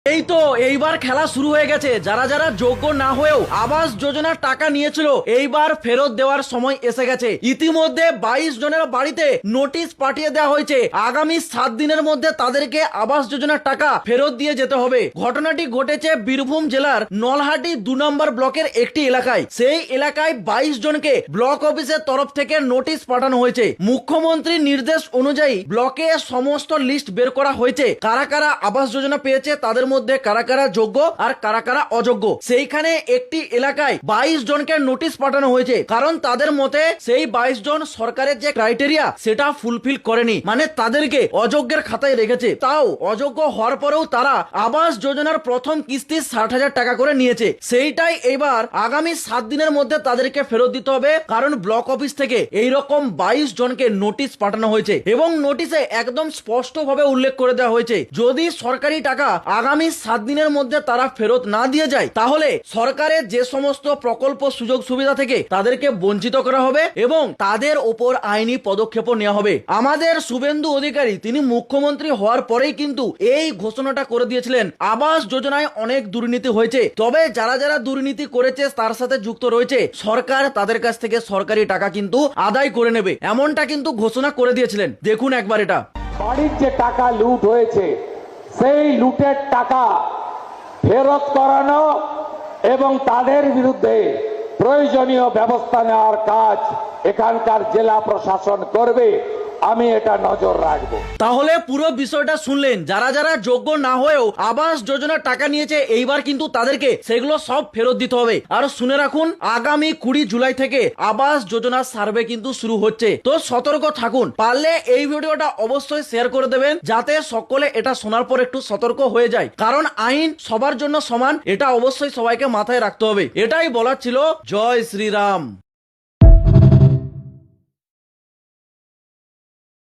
এই তো এইবার খেলা শুরু হয়ে গেছে। যারা যারা যোগ্য না হয়েও আবাস যোজনার টাকা নিয়েছিল এইবার ফেরত দেওয়ার সময় এসে গেছে। ইতিমধ্যে 22 জনের বাড়িতে নোটিশ পাঠিয়ে দেওয়া হয়েছে। আগামী 7 দিনের মধ্যে তাদেরকে আবাস যোজনার টাকা ফেরত দিয়ে যেতে হবে। ঘটনাটি ঘটেছে বীরভূম জেলার নলহাটি 2 নম্বর ব্লকের একটি এলাকায়। সেই এলাকায় 22 জনকে ব্লক অফিসের তরফ থেকে নোটিশ পাঠানো হয়েছে। মুখ্যমন্ত্রীর নির্দেশ অনুযায়ী ব্লকে সমস্ত লিস্ট বের করা হয়েছে। কারা কারা আবাস যোজনা পেয়েছে, তাদের মধ্যে কারা কারা যোগ্য আর কারা কারা অযোগ্য। সেইখানে একটি এলাকায় 22 জনকে নোটিশ পাঠানো হয়েছে, কারণ তাদের মতে সেই 22 জন সরকারের যে ক্রাইটেরিয়া সেটা ফুলফিল করেনি, মানে তাদেরকে অযোগ্যের খাতায় রেখেছে। তাও অযোগ্য হওয়ার পরেও তারা আবাস যোজনার প্রথম কিস্তি 60,000 টাকা করে নিয়েছে। সেইটাই এবার আগামী 7 দিনের মধ্যে তাদেরকে ফেরত দিতে হবে, কারণ ব্লক অফিস থেকে এইরকম 22 জনকে নোটিশ পাঠানো হয়েছে এবং নোটিশে একদম স্পষ্ট ভাবে উল্লেখ করে দেওয়া হয়েছে যদি সরকারি টাকা আগামী 7 দিনের মধ্যে তারা ফেরত না দিয়ে যায় তাহলে সরকারের যে সমস্ত প্রকল্প সুযোগ সুবিধা থেকে তাদেরকে বঞ্চিত করা হবে এবং তাদের উপর আইনি পদক্ষেপ নেওয়া হবে। আমাদের শুভেন্দু অধিকারী তিনি মুখ্যমন্ত্রী হওয়ার পরেই কিন্তু এই ঘোষণাটা করে দিয়েছিলেন আবাস যোজনায় অনেক দুর্নীতি হয়েছে, তবে যারা যারা দুর্নীতি করেছে তার সাথে যুক্ত রয়েছে সরকার তাদের কাছ থেকে সরকারি টাকা কিন্তু আদায় করে নেবে, এমনটা কিন্তু ঘোষণা করে দিয়েছিলেন। দেখুন একবার এটা। বাড়ির যে টাকা লুট হয়েছে সেই লুটের টাকা ফেরত করানো এবং তাদের বিরুদ্ধে প্রয়োজনীয় ব্যবস্থা নেওয়ার কাজ এখানকার জেলা প্রশাসন করবে, আমি এটা নজর রাখবো। তাহলে পুরো বিষয়টা শুনলেন, যারা যারা যোগ্য না হয়েও আবাস যোজনার টাকা নিয়েছে এইবার কিন্তু তাদেরকে সেগুলো সব ফেরত দিতে হবে। আর শুনে রাখুন আগামী 20 জুলাই থেকে আবাস যোজনার সার্ভে কিন্তু শুরু হচ্ছে, তো সতর্ক থাকুন। পারলে এই ভিডিওটা অবশ্যই শেয়ার করে দেবেন যাতে সকলে এটা শোনার পর একটু সতর্ক হয়ে যায়, কারণ আইন সবার জন্য সমান, এটা অবশ্যই সবাইকে মাথায় রাখতে হবে। এটাই বলার ছিল। জয় শ্রীরাম।